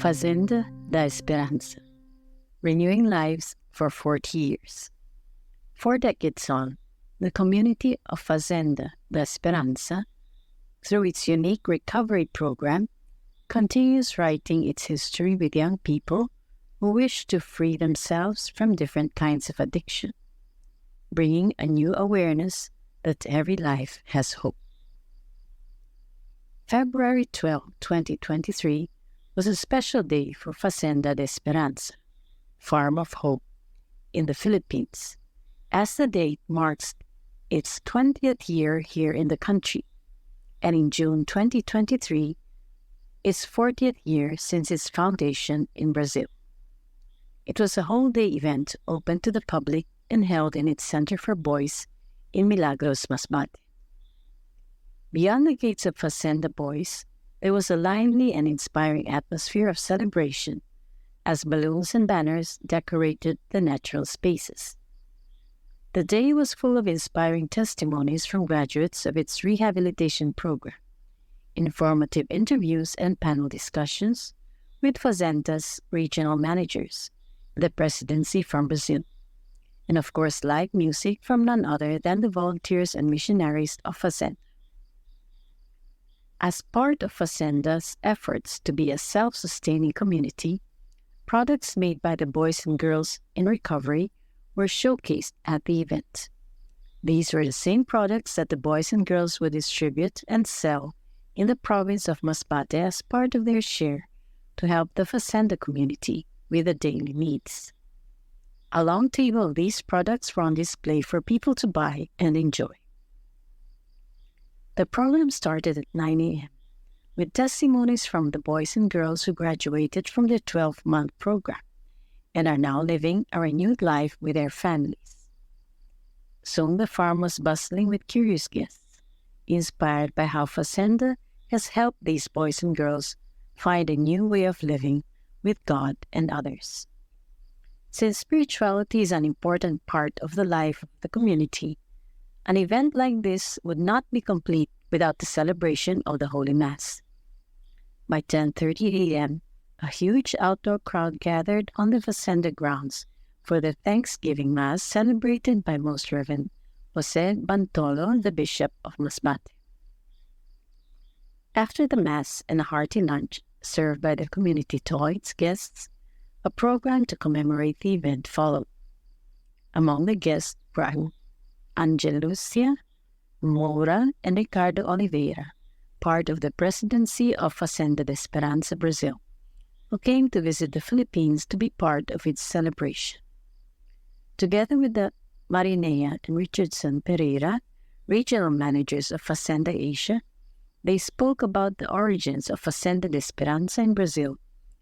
Fazenda da Esperança, renewing lives for 40 years. 4 decades on, the community of Fazenda da Esperança, through its unique recovery program, continues writing its history with young people who wish to free themselves from different kinds of addiction, bringing a new awareness that every life has hope. February 12, 2023 was a special day for Fazenda da Esperança, Farm of Hope, in the Philippines, as the date marks its 20th year here in the country, and in June 2023, its 40th year since its foundation in Brazil. It was a whole-day event open to the public and held in its Center for Boys in Milagros, Masbate. Beyond the gates of Fazenda Boys, there was a lively and inspiring atmosphere of celebration as balloons and banners decorated the natural spaces. The day was full of inspiring testimonies from graduates of its rehabilitation program, informative interviews and panel discussions with Fazenda's regional managers, the presidency from Brazil, and of course live music from none other than the volunteers and missionaries of Fazenda. As part of Fazenda's efforts to be a self-sustaining community, products made by the boys and girls in recovery were showcased at the event. These were the same products that the boys and girls would distribute and sell in the province of Masbate as part of their share to help the Fazenda community with the daily needs. A long table of these products were on display for people to buy and enjoy. The program started at 9 a.m. with testimonies from the boys and girls who graduated from the 12-month program and are now living a renewed life with their families. Soon the farm was bustling with curious guests, inspired by how Fazenda has helped these boys and girls find a new way of living with God and others. Since spirituality is an important part of the life of the community, an event like this would not be complete without the celebration of the Holy Mass. By 10:30 a.m., a huge outdoor crowd gathered on the Fazenda grounds for the Thanksgiving Mass celebrated by Most Reverend Jose Bantolo, the Bishop of Masbate. After the Mass and a hearty lunch served by the community to its guests, a program to commemorate the event followed. Among the guests were Angelucia Moura and Ricardo Oliveira, part of the presidency of Fazenda da Esperança, Brazil, who came to visit the Philippines to be part of its celebration. Together with the Marinea and Richardson Pereira, regional managers of Fazenda Asia, they spoke about the origins of Fazenda da Esperança in Brazil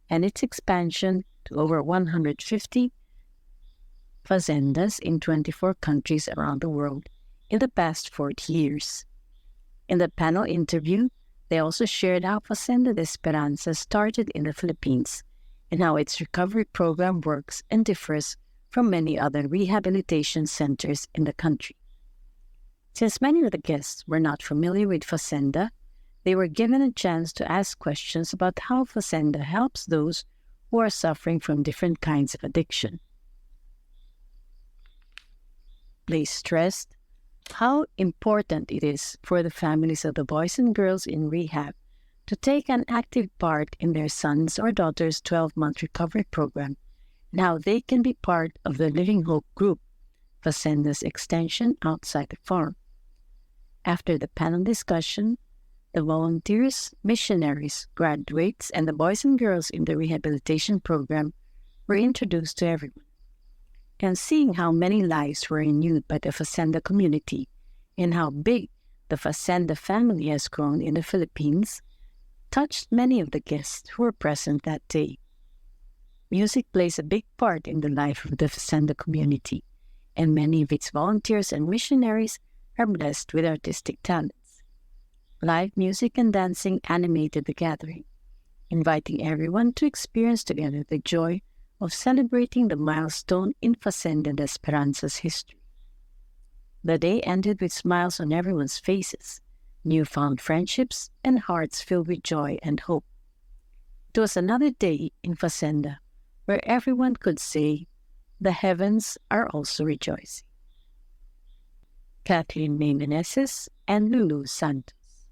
and its expansion to over 150 fazendas in 24 countries around the world in the past 40 years. In the panel interview, they also shared how Fazenda da Esperança started in the Philippines and how its recovery program works and differs from many other rehabilitation centers in the country. Since many of the guests were not familiar with Fazenda, they were given a chance to ask questions about how Fazenda helps those who are suffering from different kinds of addiction. They stressed how important it is for the families of the boys and girls in rehab to take an active part in their sons or daughters' 12-month recovery program and how they can be part of the Living Hope group, Fazenda's extension outside the farm. After the panel discussion, the volunteers, missionaries, graduates, and the boys and girls in the rehabilitation program were introduced to everyone. And seeing how many lives were renewed by the Fazenda community and how big the Fazenda family has grown in the Philippines touched many of the guests who were present that day. Music plays a big part in the life of the Fazenda community, and many of its volunteers and missionaries are blessed with artistic talents. Live music and dancing animated the gathering, inviting everyone to experience together the joy of celebrating the milestone in Fazenda da Esperança's history. The day ended with smiles on everyone's faces, newfound friendships, and hearts filled with joy and hope. It was another day in Fazenda where everyone could say, the heavens are also rejoicing. Kathleen May Meneses and Lulu Santos.